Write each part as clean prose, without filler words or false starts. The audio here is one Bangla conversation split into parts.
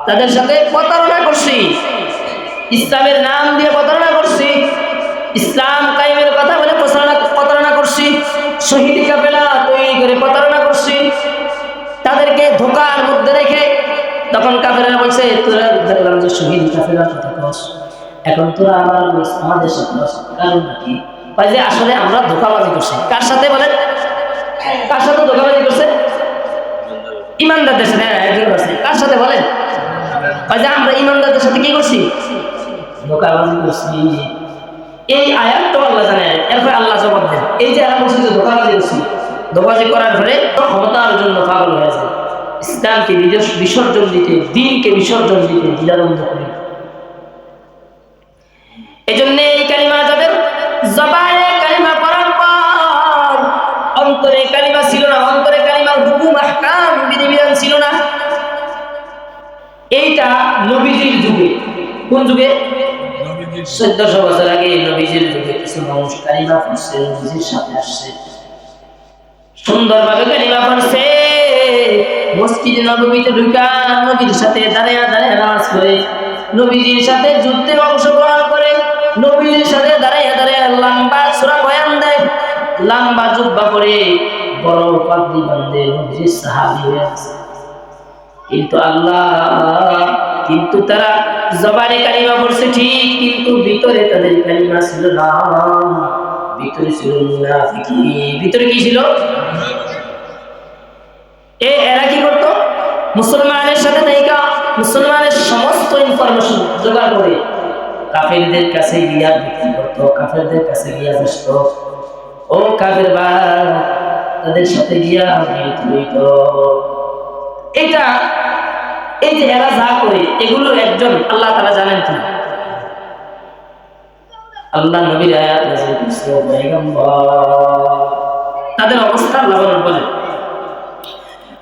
তাদের সাথে প্রতারণা করছি, ইসলামের নাম দিয়ে প্রতারণা করছি, ইসলাম কায়েমের কথা বলে প্রতারণা করছি, শহীদ কাফেলা তৈরি করে প্রতারণা করছি, তাদেরকে ধোঁকার মধ্যে রেখে। তখন কাফেররা বলছে, তোরা দেখলাম যে শহীদ কাফেলার কথা কস, এখন তোরা আমাদের সাথে কারণটা কি? যে আসলে আমরা ধোঁকাবাজি করছি। কার সাথে বলেন? কার সাথে ধোঁকাবাজি করছে? ইমানদারদের সাথে। একজন করছে। কার সাথে বলেন? যে আমরা ইমানদারদের সাথে কি করছি? ধোঁকাবাজি করছি। এই আয়াতটাও আল্লাহ জানে। এরপরে আল্লাহ জবাব দেন, এই যে এরা বলছে যে ধোঁকাবাজি করছি, ধোঁকাবাজি করার পরে ক্ষমতার জন্য পাগল হয়ে যায়, ইসলামকে বিসর্জন দিতে, দ্বীনকে বিসর্জন দিতে দ্বিধাদ্বন্দ্ব করে। এই জন্য এই কালিমা যাদের জবানে কালিমা পড়ার পর অন্তরে কালিমা ছিল না, অন্তরে কালিমার হুকুম আহকাম বিধিবিধান ছিল না, এইটা নবীজির যুগে। কোন যুগে? 1400 বছর আগে নবীজির যুগে কিছু মানুষ কালিমা পড়ছে, নবীজির সাথে আসছে, সুন্দরভাবে কালিমা পড়ছে, মসজিদে নববীতে ঢুকা নবীর সাথে দাঁড়িয়ে দাঁড়িয়ে নামাজ পড়ে, নবীজির সাথে যুদ্ধে অংশগ্রহণ করে, নবীর সাথে দাঁড়িয়ে দাঁড়িয়ে লম্বা সূরা বয়ান দেয়, লম্বা জুব্বা পরে, বড় পাগড়ি বাঁধে, নবীর সাহাবী হয়ে আছে। কিন্তু তারা জবানে কালিমা পড়ছে ঠিক, কিন্তু ভিতরে তাদের কালিমা ছিল না, ভিতরে ছিল মুনাফিকি। ভিতরে কি ছিল? এরা কি করতো? মুসলমানের সাথে নাইকা মুসলমানের সমস্ত ইনফরমেশন জোগাড় করে কাফেরদের কাছে গিয়া বিক্রি করতো, কাফেরদের কাছে গিয়া বসত, ও কাফের ভাই, তাদের সাথে গিয়া মিলিত হইত। এটা এই যে এরা যা করে, এগুলো একজন আল্লাহ তাআলা জানেন কি? আল্লাহ নবীর আয়াত নাযিল করছে, পয়গম্বর তাদের অবস্থা আল্লাহ বলেন,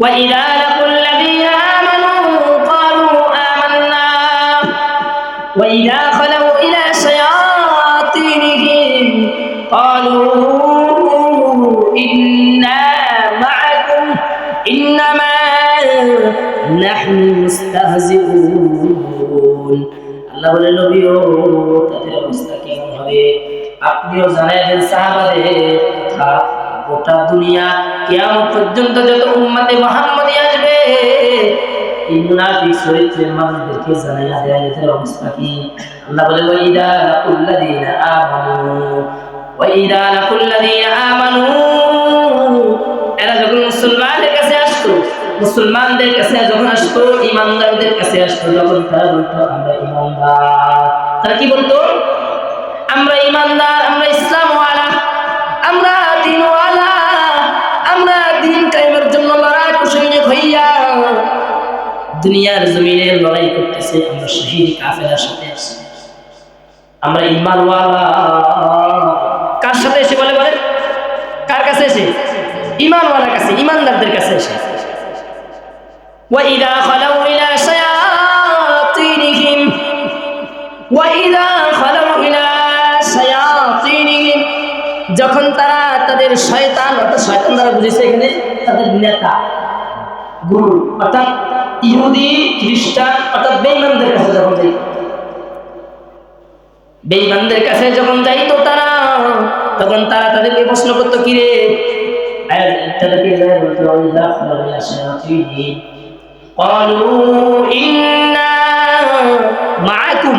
وَإِذَا لَقُوا الَّذِينَ آمَنُوا قَالُوا آمَنَّا وَإِذَا خَلَوْا إِلَى شَيَاطِينِهِمْ قَالُوا إِنَّا مَعَكُمْ إِنَّمَا نَحْنُ مُسْتَهْزِئُونَ। আল্লাহ বলেন, নবীও তাদের অবস্থা কেমন হবে আপনিও জানাবেন সাহাবাদের কথা। গোটা দুনিয়া কিয়ামত পর্যন্ত যত উম্মতে মুহাম্মদী আসবে, এই মুনাফিক চরিত্রের মানুষদেরকে জানাইয়া দেয় এদের অবস্থা কি। আল্লাহ বলে, ওয়াইদা লাকুল্লাযীনা আমানু, এরা যখন মুসলমানদের কাছে আসতো, মুসলমানদের কাছে যখন আসতো, ইমানদারদের কাছে আসতো, যখন তারা বলতো আমরা ইমানদার, তারা কি বলতো? আমরা ইমানদার, আমরা ইসলামওয়ালা, আমরা দ্বীনওয়ালা, আমরা দ্বীন কায়েমের জন্য লড়াই সৈনিক হইয়া দুনিয়ার জমিনে লড়াই করতেছে, আমরা শহীদ কাফেলার সাথে আছি, আমরা ঈমানওয়ালা। কার সাথে এসে বলে? কার কাছে এসে? ঈমানওয়ালার কাছে, ঈমানদারদের কাছে এসে। وَإِذَا خَلَوْا إِلَى شَيَاطِينِهِمْ وَإِذَا خَلَوْا إِلَى شَيَاطِينِهِمْ, যখন তারা তাদের শয়তান, অর্থাৎ শয়তান দ্বারা বুঝেছে এখানে তাদের নেতা, গুরু, অর্থাৎ ইহুদি খ্রিস্টান, অর্থাৎ বেঈমানদের কাছে যখন যাইত, বেঈমানদের কাছে যখন যাইতো তারা, তখন তারা তাদেরকে প্রশ্ন করতো, কি রে, তাদেরকে বলতো ইযা খালাউ ইলা শায়াতিনহিম ক্বালু ইন্না মাআকুম,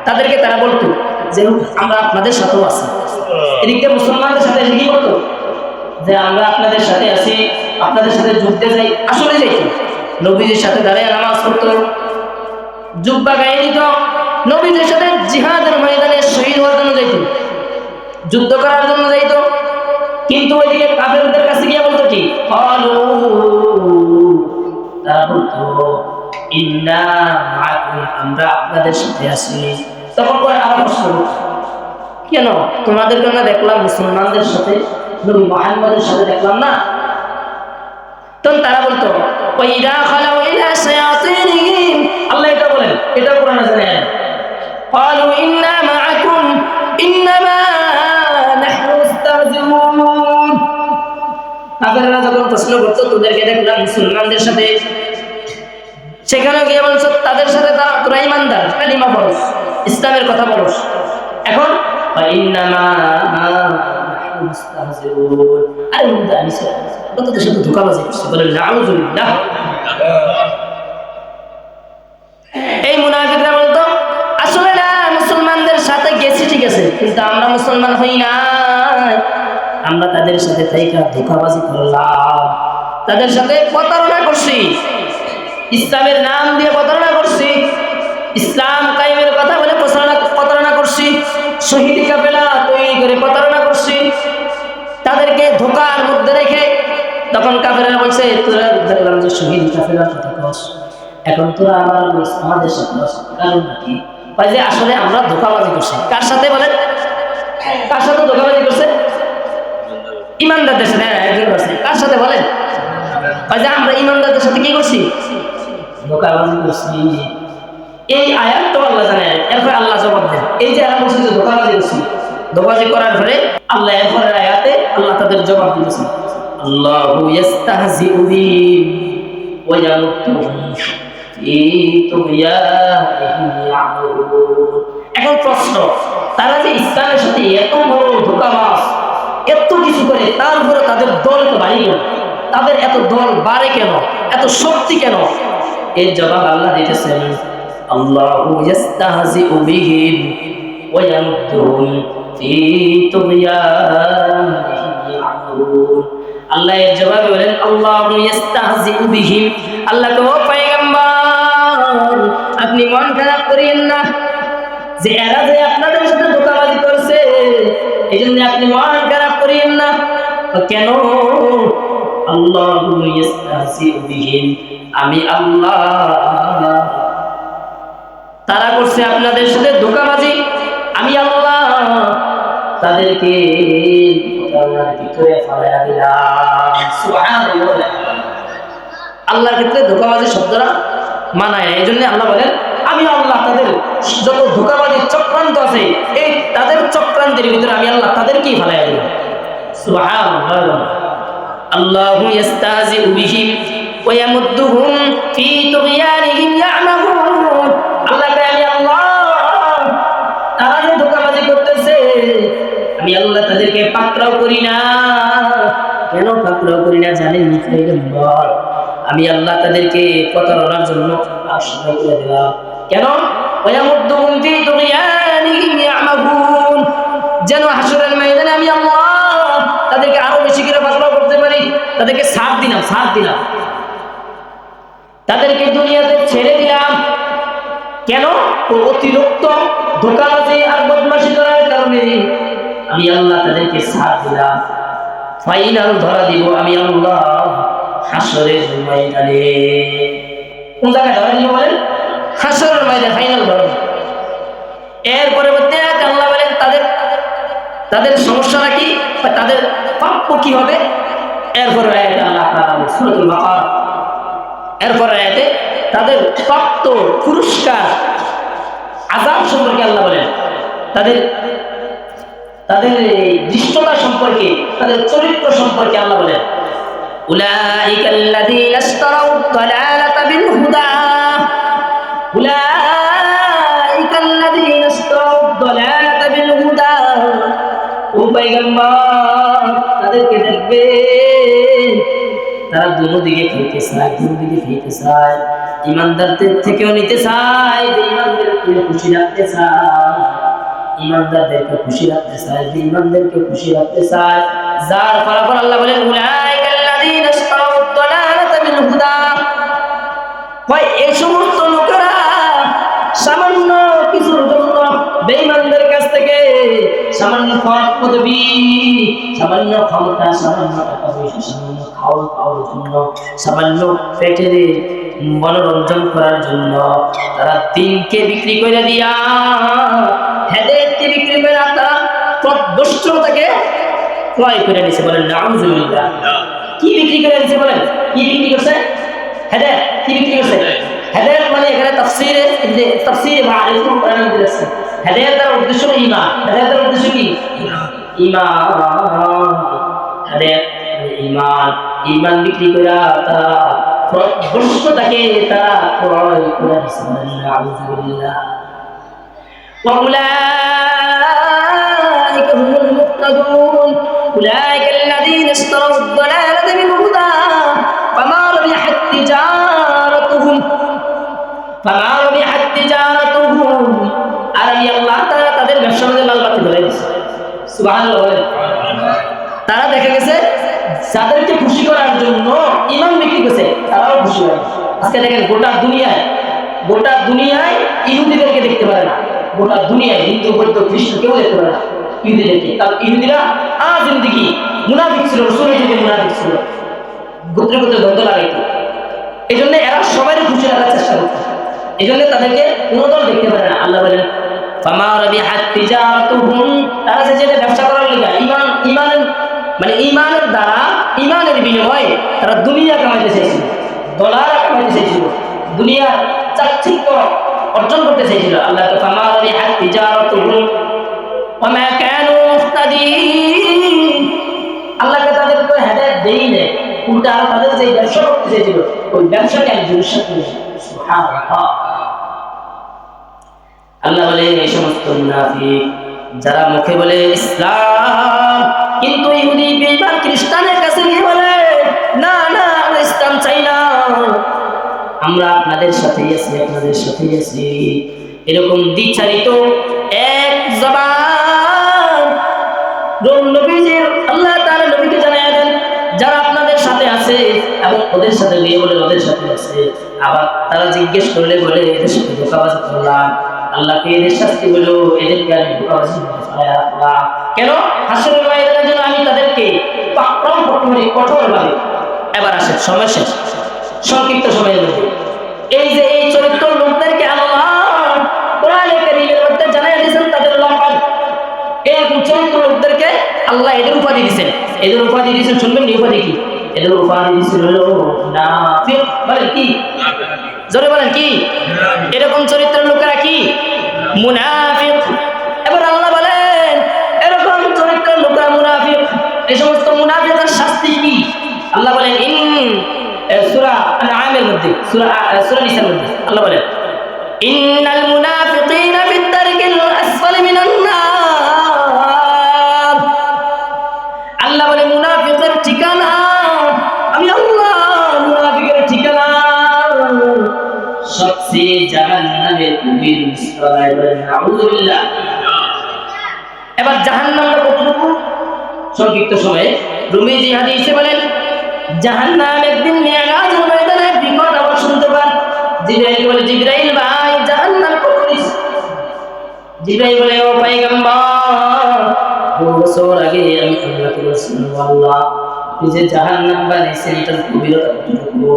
তাদেরকে তারা বলতো যে আমরা আপনাদের সাথেও আছি। এদিকে মুসলমানদের সাথে এসে কি বলতো? যে আমরা আপনাদের সাথে আছি, আপনাদের সাথে যুদ্ধে যাই। আসলে যাইতো, নবীজির সাথে দাঁড়িয়ে নামাজ পড়তো, জুব্বা গায়ে নিত, নবীজির সাথে জিহাদের ময়দানে শহীদ হওয়ার জন্য যাইতো, যুদ্ধ করার জন্য যাইতো। কিন্তু ওইদিকে কাফেরদের কাছে গিয়ে বলতো কি? তারা বলতো ইন্না মাআকুম, আমরা আপনাদের সাথে আছি। তখন পরে আরো প্রশ্ন, কেন তোমাদের জন্য দেখলাম মুসলমানদের সাথে, নবী মুহাম্মদের সাথে দেখলাম না? তখন তারা বলতো ওয়াইদা খালাউ ইলা শায়াতিনহিম, আল্লাহ এটা বলেন, এটা কোরআনে জানেন, ক্বালু ইন্না মাআকুম ইন্নামা নাহনু মুস্তাহজিউন। কাফেররা যখন প্রশ্ন করতো তোদেরকে দেখলাম মুসলমানদের সাথে, সেখানে গিয়ে বলছো তাদের সাথে তোরা ইমানদার, কালিমা পড়ো, ইসলামের কথা বলো। এখন তোদের সাথে ধোঁকাবাজি করছি, বলেন নাউযুবিল্লাহ। এই মুনাফিকরা বলতো আসলে না, মুসলমানদের সাথে গেছি ঠিক আছে, কিন্তু আমরা মুসলমান হই না, আমরা তাদের সাথে থেকে ধোঁকাবাজি করলাম, তাদের সাথে প্রতারণা করছি, ইসলামের নাম দিয়ে প্রতারণা করছি, ইসলাম কায়েমের কথা বলে প্রতারণা করছি, শহীদ কাফেলা তৈরি করে প্রতারণা করছি, তাদেরকে ধোঁকার মধ্যে রেখে। তখন কাফেররা বলছে তোরা দেখলাম যে শহীদ কাফেলার কথা কস, এখন তোরা আবার আমাদের সাথে কারণটা কি? যে আসলে আমরা ধোঁকাবাজি করছি। কার সাথে বলেন? কার সাথে ধোঁকাবাজি করছে? ইমানদারদের সাথে। একজন করছে। কার সাথে বলেন? যে আমরা ইমানদারদের সাথে কি করছি? ধোঁকাবাজি করছি। এই আয়াতটা আল্লাহ জানে। এরপরে আল্লাহ জবাব দেন, এই যে এরা বলছে যে ধোঁকাবাজি করছি, ধোঁকাবাজি করার পরে আল্লাহ এরপরের আয়াতে আল্লাহ তাদের জবাব দিতেছেন, আল্লাহু ইস্তাহজিউ বিহিম ওয়া ইয়ামুদ্দুহুম ফি তুগয়ানিহিম ইয়ামুরুন। এখন প্রশ্ন, তারা যে ইসলামের সাথে এত বড় ধোঁকাবাজ, এত কিছু করে, তারপরে তাদের দল তো বাড়ি কেন? তাদের এত দল বাড়ে কেন? এত শক্তি কেন? এর জবাব আল্লাহ দিতেছেন, আল্লাহু ইস্তাহজিউ বিহিম ওয়া ইয়ামুদ্দুহুম ফি তুগয়ানিহিম ইয়ামুরুন। আল্লাহ এর জবাবে বলেন আল্লাহু ইস্তাহজিউ বিহিম, আল্লাহ তো পয়গম্বর আপনি মন খারাপ করিয়েন না, যে এরা যে আপনাদের সাথে ধোঁকাবাজি করছে, এই জন্য আপনি মন খারাপ করিয়েন না। কেন? আল্লাহু ইস্তাহজিউ বিহিম, আমি আল্লাহ, তারা করছে আপনাদের সাথে ধোঁকাবাজি, আমি আল্লাহ তাদেরকে ভিতরে ফেলাইয়া দিলাম। সুবহানাল্লাহ। আল্লাহর ক্ষেত্রে ধোঁকাবাজি শব্দটা মানায় না, এই জন্য আল্লাহ বলেন আমি আল্লাহ তাদের যত ধোঁকাবাজির চক্রান্ত আছে, এই তাদের চক্রান্তের ভিতরে আমি আল্লাহ তাদেরকেই ফেলাইয়া দিলাম। সুবহানাল্লাহ। আল্লাহু ইস্তাহজিউ বিহিম ওয়া ইয়ামুদ্দুহুম ফি তুগয়ানিহিম ইয়া'মাহুন। আল্লাহ কয় আমি আল্লাহ, তারা যে ধোঁকাবাজি করতেছে আমি আল্লাহ তাদেরকে পাকড়াও করি না। কেন পাকড়াও করি না জানেন? পয়গম্বর আমি আল্লাহ তাদেরকে প্রতারণার জন্য আশ্রয় করে দিলাম। কেন? ওয়া ইয়ামুদ্দুহুম ফি তুগয়ানিহিম ইয়া'মাহুন, যেন হাসরের ময়দানে আমি আল্লাহ তাদেরকে আরো বেশি করে পাকড়াও করতে পারি, তাদেরকে সাথ দিলাম, তাদেরকে দুনিয়াতে ছেড়ে দিলাম। কেন? অতিরিক্ত ধোঁকাবাজি আর বদমাশি করার কারণে আমি আল্লাহ তাদেরকে সাথ দিলাম। ফাইনাল ধরা দিব আমি আল্লাহ হাসরের ময়দানে। কোন জায়গায় ধরা দিব বলেন? হাসরের ময়দানে ফাইনাল ধরা। এর পরবর্তী আয়াতে আল্লাহ বলেন তাদের সমস্যাটা কি, তাদের প্রাপ্য কি হবে। এরপর আয়াতে আল্লাহ সূরাতুল বাকারা, এরপর আয়াতে তাদের প্রাপ্ত পুরস্কার আযাব সম্পর্কে আল্লাহ বলেন, তাদের দৃষ্টতা সম্পর্কে, তাদের চরিত্র সম্পর্কে আল্লাহ বলেন, উলাইকাল্লাযীনা ইশতারাউদ দালালাতা বিল হুদা, উলাইকাল্লাযীনা ইশতারাউদ দালালাতা বিল হুদা। ও পয়গম্বর তাদেরকে দেখবে, তারা দুদিকে খাইতে চায়, ইমানদারদের থেকেও নিতে চায়, যে ইমানদারকে খুশি রাখতে চায়, ইমানদারদেরকে খুশি রাখতে চায়, যে ইমানদারকে খুশি রাখতে চায়। যার ফলাফল আল্লাহ বলেন উলাইকাল্লাযীনা ইশতারাউদ দালালাতা বিল হুদা। হয় এই সমস্ত লোকেরা সামান্য কিছুর জন্য বেঈমানদের কাছ থেকে সামান্য পদ পদবি, সামান্য ক্ষমতা, সামান্য টাকা পয়সা, সামান্য খাওয়া পাওয়ার জন্য, সামান্য পেটের মনোরঞ্জন করার জন্য তারা দিনকে বিক্রি করে দিয়া, হেদায়েতকে বিক্রি করে তারা পথভ্রষ্টতাকে ক্রয় করে নিছে। বলেন নাউযুবিল্লাহ। কি বিক্রি করে নিছে বলেন? কি বিক্রি করছে? হেদায়েত। কি বিক্রি করছে? হেদায়েত মানে এখানে তাফসীরে মারিফুল কোরআন বলেছে, হেদায়েতের উদ্দেশ্য ঈমান। হেদায়েতের উদ্দেশ্য কি? ঈমান। হেদায়েত ঈমান বিক্রি করে তারা বস্তুটাকে তারা ক্রয় করে আউযুবিল্লাহ وأولئك هم المهتدون أولئك الذين اشتروا الضلالة بالهدى فما ربحت تجارتهم আর আমি আল্লাহ তাআলা তাদের ব্যবসার মধ্যে লাল বাতি ধরে দিয়েছে সুবহানাল্লাহ। তারা দেখা গেছে যাদেরকে খুশি করার জন্য ইমান বিক্রি করছে তারাও খুশি হয়। আজকে দেখেন গোটা দুনিয়ায় ইহুদিদেরকে দেখতে পারে না, গোটা দুনিয়ায় হিন্দু বৌদ্ধ খ্রিস্টান কেউ দেখতে পারে না ইহুদিদেরকে। কারণ ইহুদিরা জিন্দেগি মুনাফিক ছিল, রাসূলের যুগে মুনাফিক ছিল, গোত্রে গোত্রে দ্বন্দ্ব লাগাইতো। এই জন্য এরা সবাই খুশি রাখার চেষ্টা করতো, এই জন্য তাদেরকে কোনো দল দেখতে পারে না। আল্লাহ বলেন ফামা রাবিহাত তিজারাতুহুম, তারা যেটা ব্যবসা করার লাগা ঈমানের দ্বারা ঈমানের বিনিময়ে তারা দুনিয়া কামাইতে চাইছিল, ডলার কামাইতে চাইছিল, দুনিয়ার চাকচিক্য অর্জন করতে চাইছিল। আল্লাহ ফামা রাবিহাত তিজারাতুহুম ওয়া মা কানু মুহতাদিন, আল্লাহকে তাদেরকে হেদায়েত দেই না, উল্টা তাদের যে ব্যবসা করতে চাইছিল ওই ব্যবসাকে আমি দুঃসাহ করেছি। সুবহানাল্লাহ। আল্লাহ বলেন এই সমস্ত মুনাফিক যারা মুখে বলে ইসলাম কিন্তু ইহুদি বেঈমান খ্রিস্টানের কাছে গিয়ে বলে না না আমরা ইসলাম চাই না, আমরা আপনাদের সাথেই আছি, এরকম দ্বিচারিত এক জবান নবীজির আল্লাহ তাআলা নবীকে জানিয়ে দেন যারা আপনাদের সাথে আছে এবং ওদের সাথে গিয়ে বলে ওদের সাথে আছে, আবার তারা জিজ্ঞেস করলে বলে এদের সাথে ধোঁকাবাজি করলাম, আল্লাহকে এদের শাস্তি হলো এদেরকে আমি ধোঁকাবাজি রাখলাম। কেন? হাসরের ময়দানের জন্য আমি তাদেরকে পাকড়াও করতে পারি কঠোরভাবে। এবার আসে সময় শেষ, সংক্ষিপ্ত সময়ের মধ্যে এই যে এই চরিত্র লোকদেরকে আল্লাহ কোরআনে কারীমের মধ্যে জানাই দিয়েছেন তাদের লক্ষণ। এই চরিত্র লোকদেরকে আল্লাহ এদের উপাধি দিয়েছেন, শুনবেন নি উপাধি কি? এদের উপাধি দিয়েছেন হলো মুনাফিক। বলেন কি? জোরে বলেন কি? এরকম চরিত্রের লোকেরা কি? মুনাফিক। এবার আল্লাহ বলেন এরকম চরিত্রের লোকেরা মুনাফিক। এই সমস্ত মুনাফিকের শাস্তি কি? আল্লাহ বলেন সূরা আনআমের মধ্যে, সূরা নিসার মধ্যে আল্লাহ বলেন ইন্নাল মুনাফিকিনা ফিদ দারকিল আসফালি মিনান নার। আল্লাহ বলে মুনাফিকের ঠিকানা আমি আল্লাহ, মুনাফিকের ঠিকানা সবচেয়ে জাহান্নামের গভীর স্তরে। নাউযুবিল্লাহ। এবার জাহান্নামটা কতটুকু? সংক্ষিপ্ত সময়ে রুমিজি হাদিসে বলেন জাহান্নাম একদিন মেরাজের ময়দানে বিকট আওয়াজ শুনতে পান। জিবরাইল বলে জিবরাইল ভাই জাহান্নাম কত নিচে? জিবরাইল বলে ও পয়গম্বর 2 বছর আগে আমি আল্লাহকে বলেছিলাম আল্লাহ আপনি যে জাহান্নাম বানিয়েছেন এটার গভীরতা কতটুকু?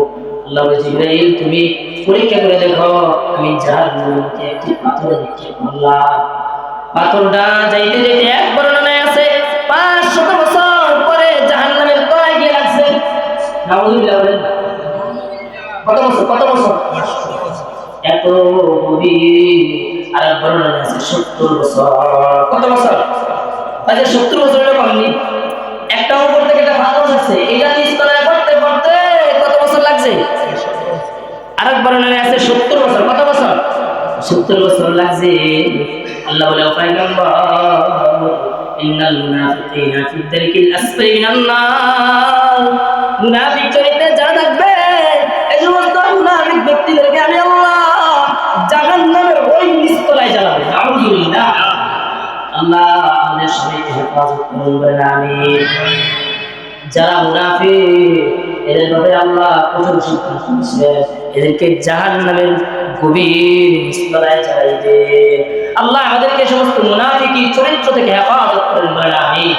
আল্লাহ বলে জিবরাইল তুমি পরীক্ষা করে দেখো আমি জাহান্নামকে একটি পাথরে নিক্ষেপ করলাম। পাথরটা যাইতে যাইতে এক বর্ণনায় আছে 500 বছর পরে জাহান্নামের তলায় গিয়ে লাগছে। নাউযুবিল্লাহ। বলেন কত বছর? এত গভীর। আর এক বর্ণনায় আছে 70 বছর। কত বছর? 70 বছর হলো কমনি। একটা উপর থেকে একটা পাথর আছে, এটা নিচতলায় পড়তে কত বছর লাগছে? আরেক বর্ণনায় আছে 70 বছর। কত বছর? 70 বছর লাগছে। আল্লাহ বলে পয়গম্বর ইন্নাল মুনাফিকিনা ফিদ দারকিল আসফালি মিনান নার। মুনাফিক চরিত্রে যারা থাকবে এই সমস্ত মুনাফিক ব্যক্তিদেরকে আমি আল্লাহ জাহান্নামের ওই নিচতলায় জ্বালাবো। নাউযুবিল্লাহ। আল্লাহ আমাদের সবাইকে হেফাজত করুন বলেন আমিন। যারা মুনাফিক এদের ব্যাপারে আল্লাহ কঠোর সিদ্ধান্ত নিয়েছে, এদেরকে জাহান্নামের গভীর নিচতলায় জ্বালাইবে। আল্লাহ আমাদেরকে সমস্ত মুনাফিকি চরিত্র থেকে হেফাজত করেন বলেন আমিন।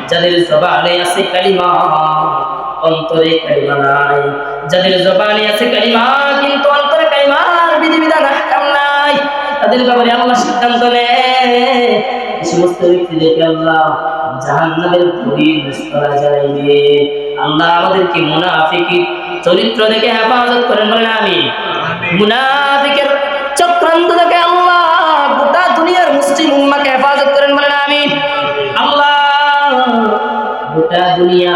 যাদের জবানে আছে কালিমা অন্তরে কালিমা নাই, যাদের জবানে আছে কালিমা কিন্তু অন্তরে কালিমার বিধিবিধান আহকাম নাই, তাদের ব্যাপারে আল্লাহ সিদ্ধান্ত নেয় সমস্ত ব্যক্তিদেরকে আল্লাহ জাহান্নামের গভীর নিচতলায় জ্বালাইবে। আল্লাহ আমাদেরকে মুনাফিকি চরিত্র থেকে হেফাজত করেন বলেন আমিন। মুনাফিকের চক্রান্ত থেকে আল্লাহ গোটা দুনিয়ার মুসলিম উম্মাহকে হেফাজত করেন বলেন আমিন। আল্লাহ গোটা দুনিয়া